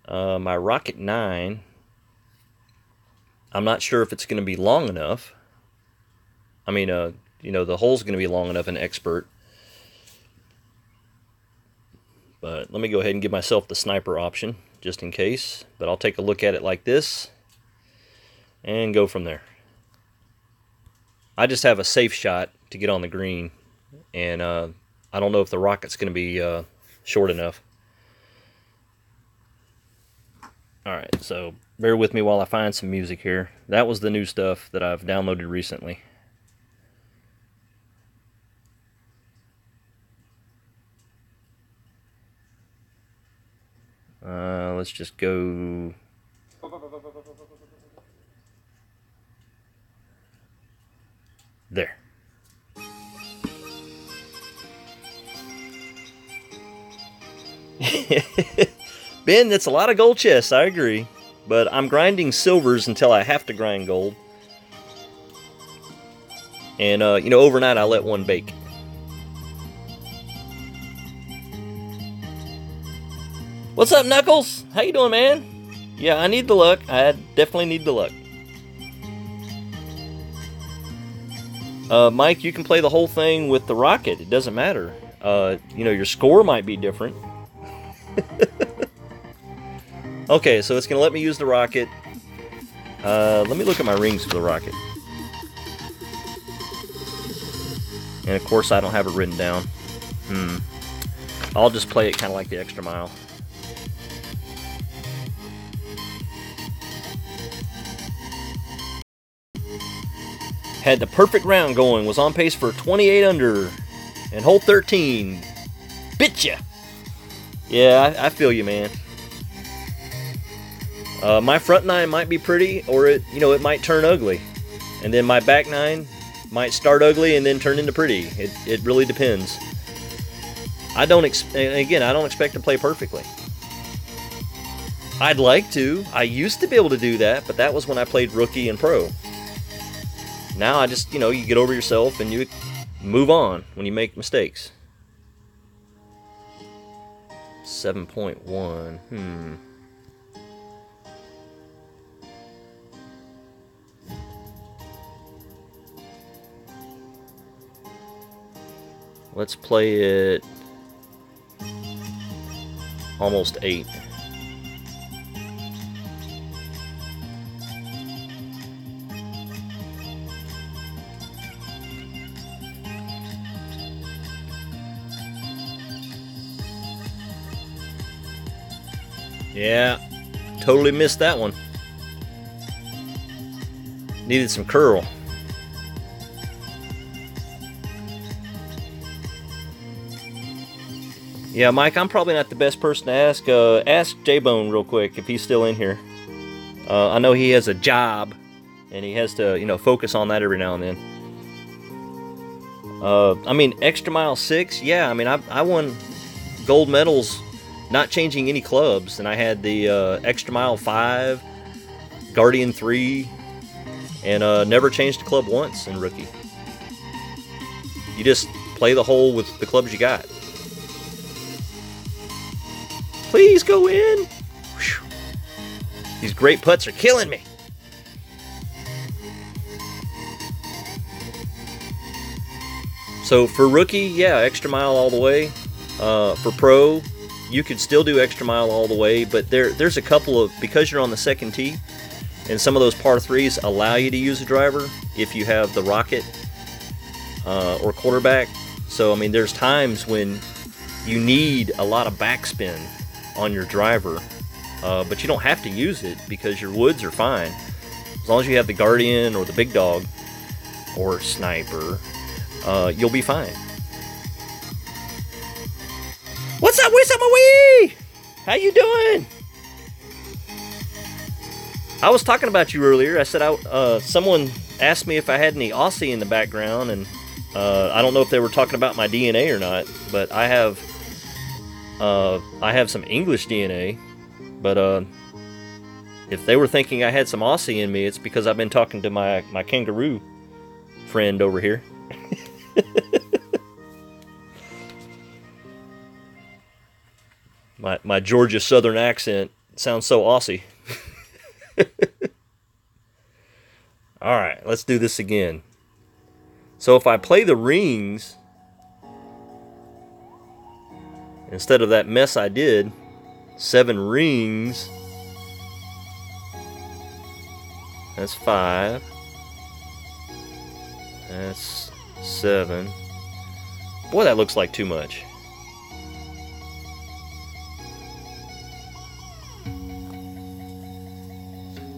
A: My Rocket 9, I'm not sure if it's going to be long enough. I mean, you know, the hole's going to be long enough in Expert. But let me go ahead and give myself the sniper option, just in case. But I'll take a look at it like this, and go from there. I just have a safe shot to get on the green, and I don't know if the rocket's going to be short enough. Alright, so bear with me while I find some music here. That was the new stuff that I've downloaded recently. Let's just go... There. Ben, that's a lot of gold chests, I agree. But I'm grinding silvers until I have to grind gold. And, you know, overnight I let one bake. What's up, Knuckles? How you doing, man? Yeah, I need the luck. I definitely need the luck. Mike, you can play the whole thing with the rocket. It doesn't matter. You know, your score might be different. Okay, so it's going to let me use the rocket. Let me look at my rings for the rocket. And of course I don't have it written down. I'll just play it kind of like the extra mile. Had the perfect round going, was on pace for 28 under. And hole 13. Bit ya! Yeah, I feel you, man. My front 9 might be pretty, or it might turn ugly. And then my back 9 might start ugly and then turn into pretty. It really depends. I don't expect to play perfectly. I'd like to. I used to be able to do that, but that was when I played rookie and pro. Now I just, you get over yourself and you move on when you make mistakes. 7.1. Let's play it almost 8. Yeah, totally missed that one. Needed some curl. Yeah, Mike, I'm probably not the best person to ask. Ask J-Bone real quick if he's still in here. I know he has a job, and he has to, focus on that every now and then. I mean, Extra Mile 6, yeah, I mean, I won gold medals not changing any clubs, and I had the Extra Mile 5, Guardian 3, and never changed a club once in Rookie. You just play the hole with the clubs you got. Please go in. Whew. These great putts are killing me. So for Rookie, yeah, Extra Mile all the way. For Pro, you could still do Extra Mile all the way, but there's a couple of, because you're on the second tee, and some of those par 3s allow you to use a driver if you have the rocket or quarterback. So, I mean, there's times when you need a lot of backspin on your driver, but you don't have to use it because your woods are fine. As long as you have the Guardian or the Big Dog or Sniper, you'll be fine. What's up, Wee? How you doing? I was talking about you earlier. I said someone asked me if I had any Aussie in the background, and I don't know if they were talking about my DNA or not, but I have some English DNA, but if they were thinking I had some Aussie in me, it's because I've been talking to my kangaroo friend over here. my Georgia Southern accent sounds so Aussie. Alright, let's do this again. So if I play the rings instead of that mess I did, 7 rings, that's 5, that's 7. Boy, that looks like too much.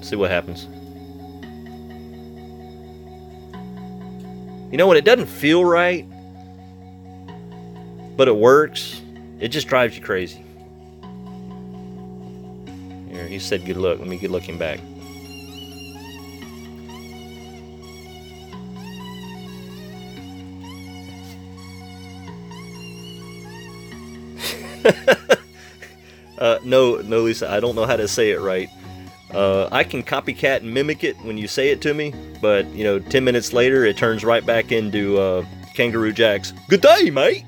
A: See what happens. You know, when it doesn't feel right, but it works, it just drives you crazy. Here, he said good luck. Let me good luck him back. No, Lisa, I don't know how to say it right. I can copycat and mimic it when you say it to me, but 10 minutes later it turns right back into Kangaroo Jack's "Good day, mate."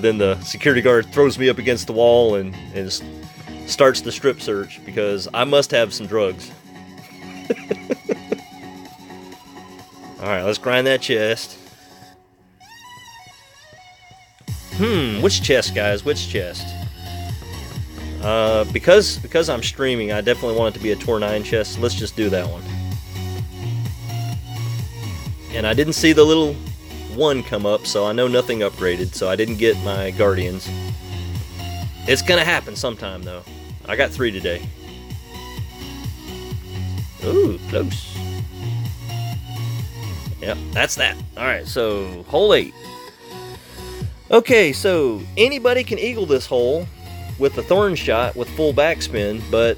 A: Then the security guard throws me up against the wall and starts the strip search because I must have some drugs. Alright, let's grind that chest. Which chest, guys? Which chest? Because I'm streaming, I definitely want it to be a Tour 9 chest, so let's just do that one. And I didn't see the little 1 come up, so I know nothing upgraded, so I didn't get my Guardians. It's gonna happen sometime, though. I got 3 today. Ooh, close. Yep, that's that. Alright, so, hole 8. Okay, so anybody can eagle this hole with the thorn shot with full backspin, but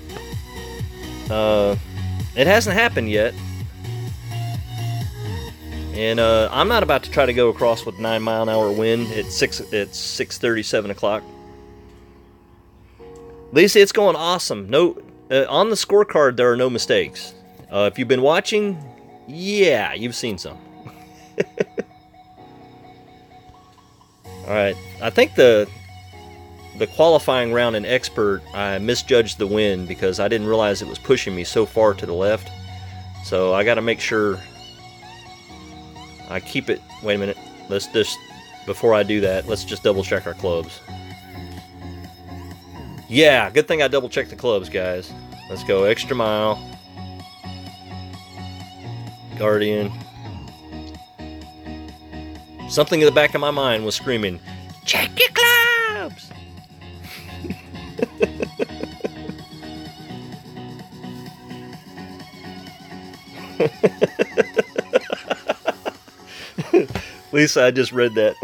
A: it hasn't happened yet. And I'm not about to try to go across with 9-mile-an-hour wind at 6:30, 7 o'clock. Lisa, it's going awesome. No, on the scorecard there are no mistakes. If you've been watching, yeah, you've seen some. Alright, I think the qualifying round in Expert, I misjudged the wind because I didn't realize it was pushing me so far to the left. So I got to make sure I keep it. Wait a minute. Let's just, before I do that, let's just double check our clubs. Yeah, good thing I double checked the clubs, guys. Let's go Extra Mile, Guardian, Something in the back of my mind was screaming, check your clubs! Lisa, I just read that.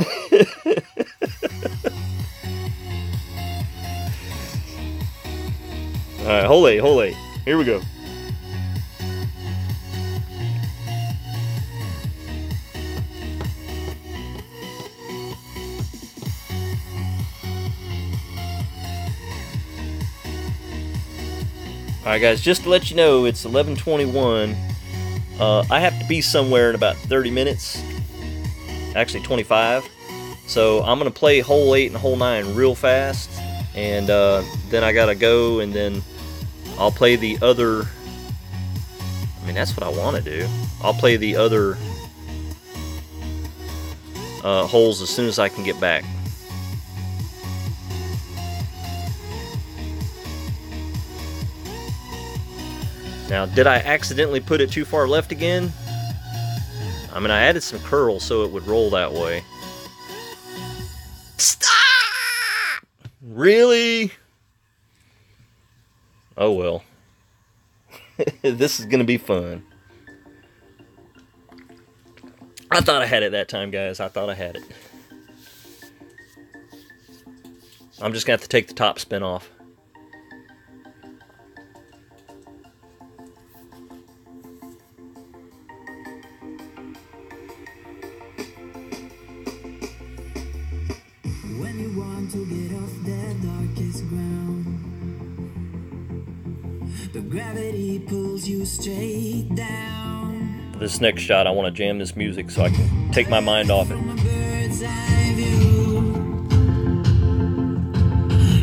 A: Alright, holy. Here we go. Alright guys, just to let you know, it's 11:21. I have to be somewhere in about 30 minutes. Actually 25. So I'm going to play hole 8 and hole 9 real fast. And then I got to go, and then I'll play the other... I mean, that's what I want to do. I'll play the other holes as soon as I can get back. Now, did I accidentally put it too far left again? I mean, I added some curl so it would roll that way. Stop! Really? Oh well. This is gonna be fun. I thought I had it that time, guys. I thought I had it. I'm just gonna have to take the top spin off.
B: When you want to get off that darkest ground, the gravity pulls you straight down.
A: For this next shot, I want to jam this music so I can take my mind off it.
B: From a bird's eye view,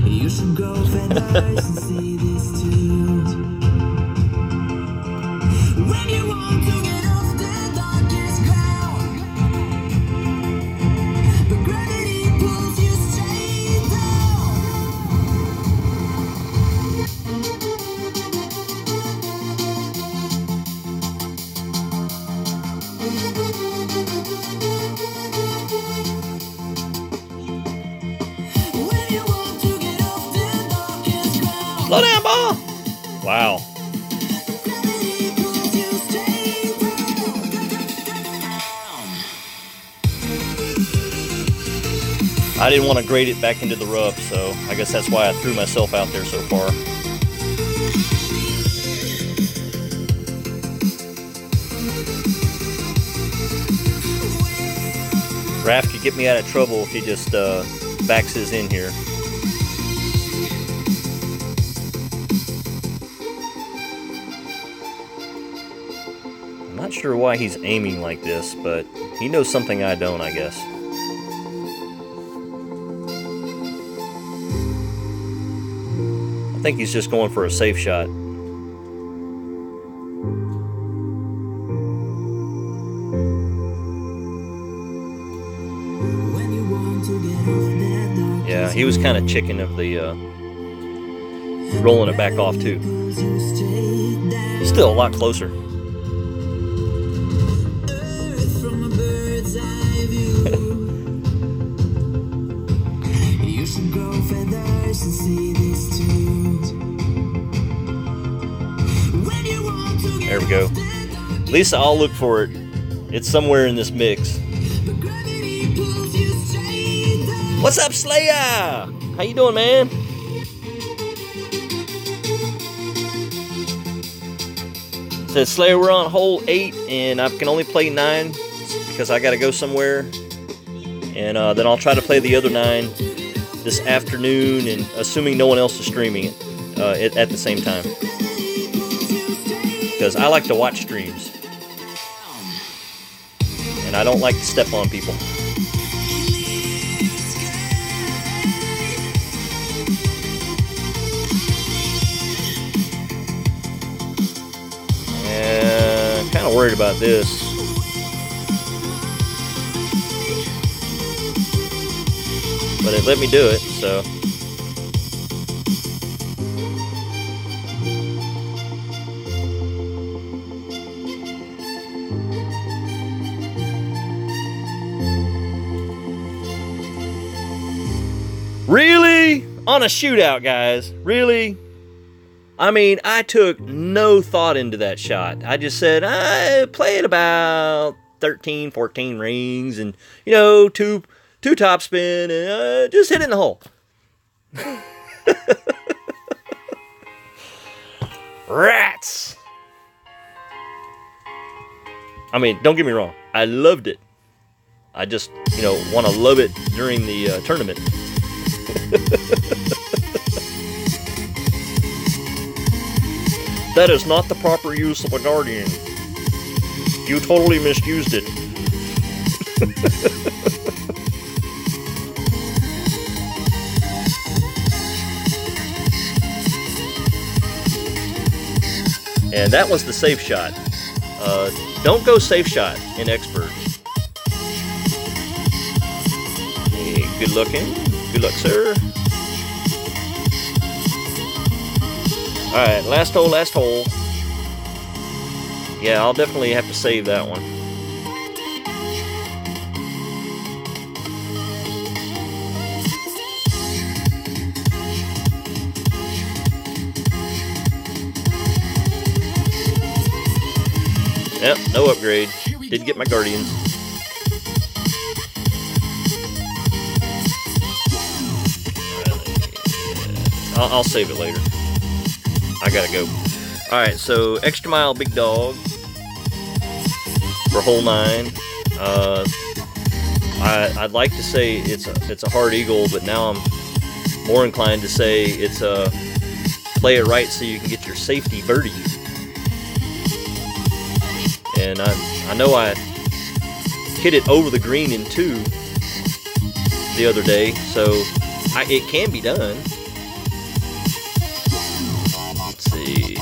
B: you should grow feathers and see this too. When you want to get off the darkest ground, the gravity pulls you straight down. When you want to get off the darkest ground,
A: Slow down, ball! Wow.
B: gravity pulls you straight down.
A: I didn't want to grade it back into the rough, so I guess that's why I threw myself out there so far. Raph could get me out of trouble if he just backs his in here. I'm not sure why he's aiming like this, but he knows something I don't, I guess. I think he's just going for a safe shot.
B: When you want to get off that darkest
A: Yeah, he was kind of chicken of the rolling it back off too.
B: pulls you straight down.
A: Still a lot closer.
B: Earth from a bird's eye view. You should grow feathers and see this too. When you want to get
A: There we go.
B: off the darkest,
A: Lisa, I'll look for it. It's somewhere in this mix.
B: the gravity pulls you straight down.
A: What's up, Slayer? How you doing, man? Says Slayer, we're on hole 8, and I can only play 9 because I got to go somewhere. And then I'll try to play the other 9 this afternoon, and assuming no one else is streaming it at the same time. Because I like to watch streams. And I don't like to step on people. And kind of worried about this. But it let me do it, so. Really? On a shootout, guys? Really? I mean, I took no thought into that shot. I just said, I play it about 13, 14 rings and, you know, two topspin and just hit it in the hole. Rats! I mean, don't get me wrong. I loved it. I just, you know, want to love it during the tournament. That is not the proper use of a Guardian. You totally misused it. And that was the safe shot. Don't go safe shot in Expert. Hey, good looking. Good luck, sir. Alright, last hole, last hole. Yeah, I'll definitely have to save that one. Yep, no upgrade. Did get my Guardians. I'll save it later. I gotta go. Alright, so extra mile big dog for hole 9. I'd like to say it's a hard eagle, but now I'm more inclined to say it's a play it right so you can get your safety birdie. And I know I hit it over the green in 2 the other day, so it can be done. Let's see.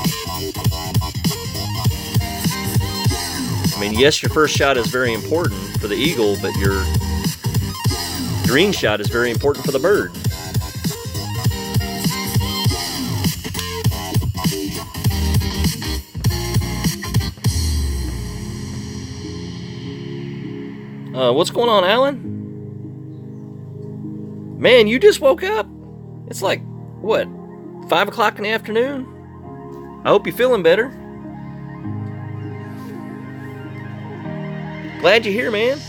A: I mean, yes, your first shot is very important for the eagle, but your green shot is very important for the bird. What's going on, Alan? Man, you just woke up? It's like, what, 5 o'clock in the afternoon? I hope you're feeling better. Glad you're here, man.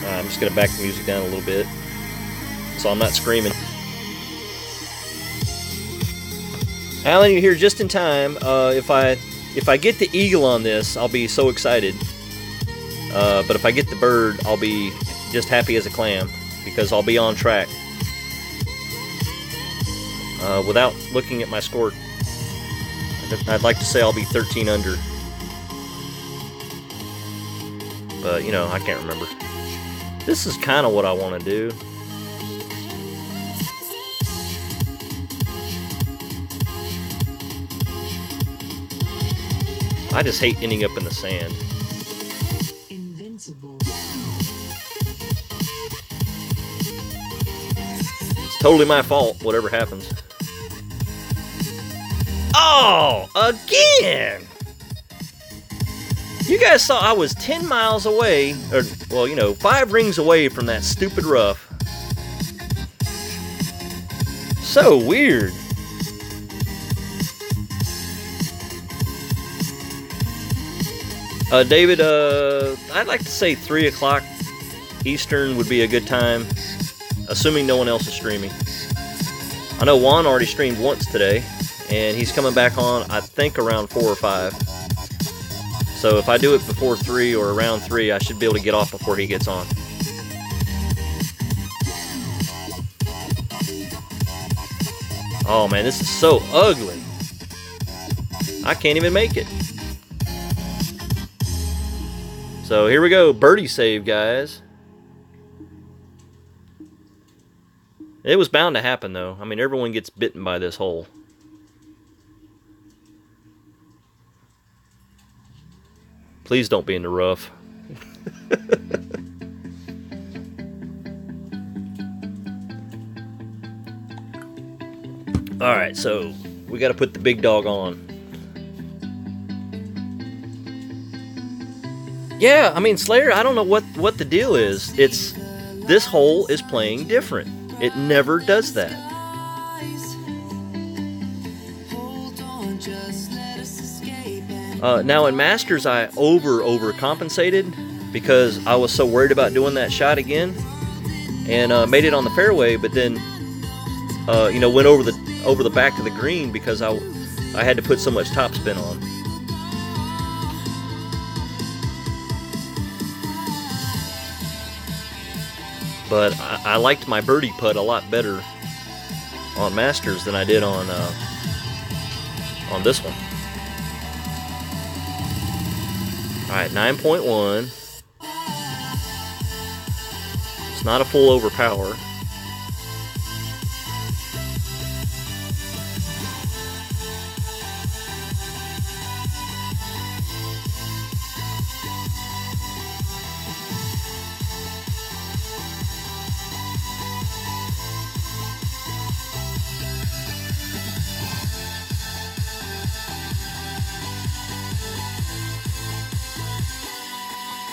A: I'm just going to back the music down a little bit so I'm not screaming. Alan, you're here just in time. If I get the eagle on this, I'll be so excited. But if I get the bird, I'll be just happy as a clam because I'll be on track. Without looking at my score, I'd like to say I'll be 13 under. But, you know, I can't remember. This is kind of what I want to do. I just hate ending up in the sand. Invincible. It's totally my fault, whatever happens. Oh, again! You guys saw I was 10 miles away, or, well, you know, 5 rings away from that stupid rough. So weird. David, I'd like to say 3 o'clock Eastern would be a good time, assuming no one else is streaming. I know Juan already streamed once today, and he's coming back on, I think, around 4 or 5. So if I do it before 3 or around 3, I should be able to get off before he gets on. Oh man, this is so ugly. I can't even make it. So here we go, birdie save, guys. It was bound to happen, though. I mean, everyone gets bitten by this hole. Please don't be in the rough. Alright, so we got to put the big dog on. Yeah, I mean, Slayer, I don't know what the deal is. This hole is playing different. It never does that. Now in Masters, I overcompensated because I was so worried about doing that shot again, and made it on the fairway, but then went over the back of the green because I had to put so much topspin on. But I liked my birdie putt a lot better on Masters than I did on this one. Alright, 9.1. It's not a full overpower.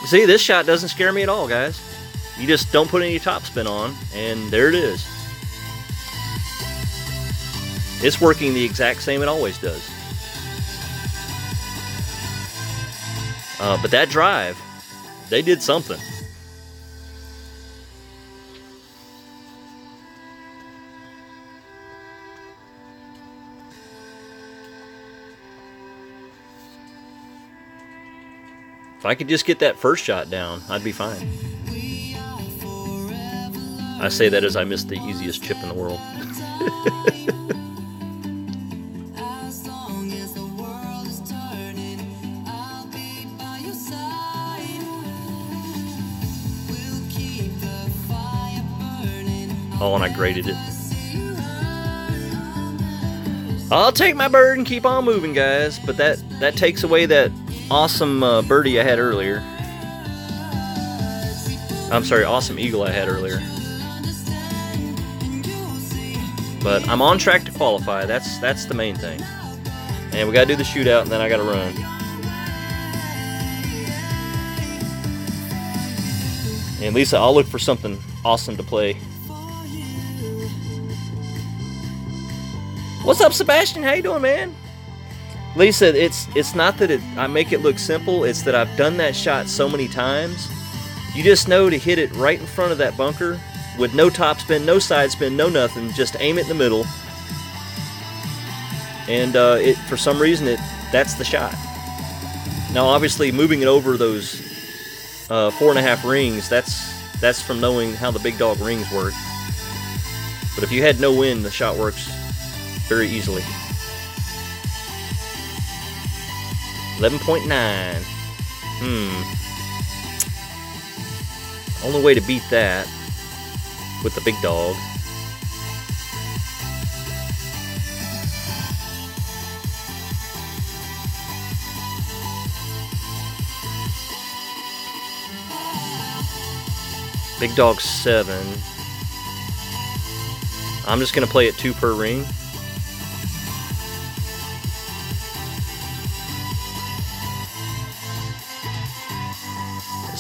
A: See, this shot doesn't scare me at all, guys. You just don't put any topspin on, and there it is. It's working the exact same it always does. But that drive, they did something. If I could just get that first shot down, I'd be fine. I say that as I missed the easiest chip in the world. Oh, and I graded it. I'll take my bird and keep on moving, guys. But that takes away that awesome birdie I had earlier. I'm sorry, awesome eagle I had earlier. But I'm on track to qualify. That's the main thing. And we gotta do the shootout, and then I gotta run. And Lisa, I'll look for something awesome to play. What's up, Sebastian? How you doing, man? Lisa, it's not that I make it look simple, it's that I've done that shot so many times. You just know to hit it right in front of that bunker with no topspin, no side spin, no nothing. Just aim it in the middle. And for some reason, that's the shot. Now, obviously, moving it over those 4.5 rings, that's from knowing how the big dog rings work. But if you had no wind, the shot works very easily. 11.9. Only way to beat that with the big dog. Big dog 7. I'm just gonna play it 2 per ring.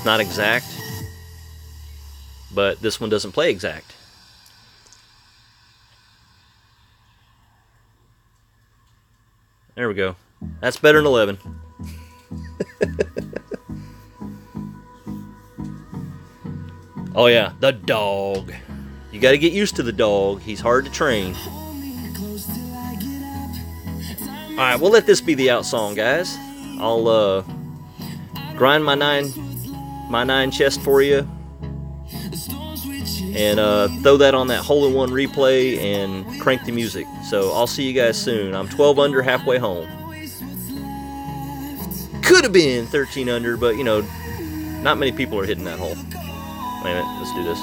A: Not exact, but this one doesn't play exact. There we go. That's better than 11. Oh yeah, the dog. You got to get used to the dog. He's hard to train. All right, we'll let this be the out song, guys. I'll grind my nine chest for you, and throw that on that hole-in-one replay and crank the music. So I'll see you guys soon. I'm 12 under, halfway home. Could have been 13 under, but you know, not many people are hitting that hole. Wait a minute, let's do this.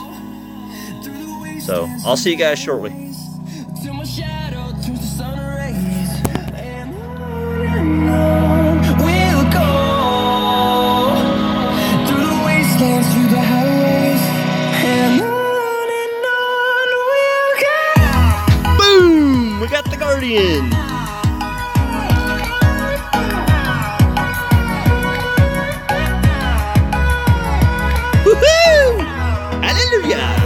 A: So I'll see you guys shortly. got the Guardian. Woohoo! Hallelujah!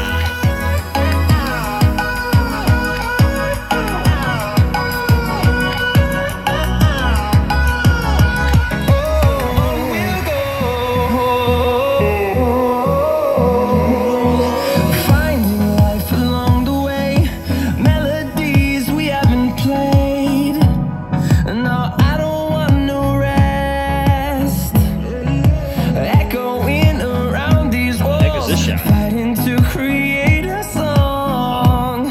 B: Fighting to create a song.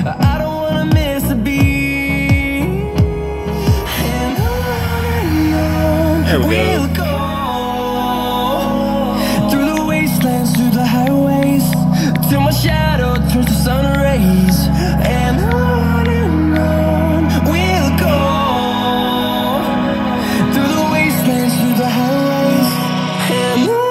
B: I don't wanna miss a beat. And on
A: there we
B: we'll go. Through the wastelands, through the highways, till my shadow turns to sun rays. And on we'll go. Through the wastelands, through the highways, and on.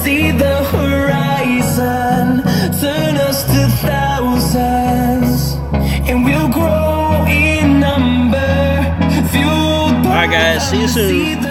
B: See the horizon, turn us to thousands, and we'll grow in number. Fueled by
A: all right, guys, see you soon.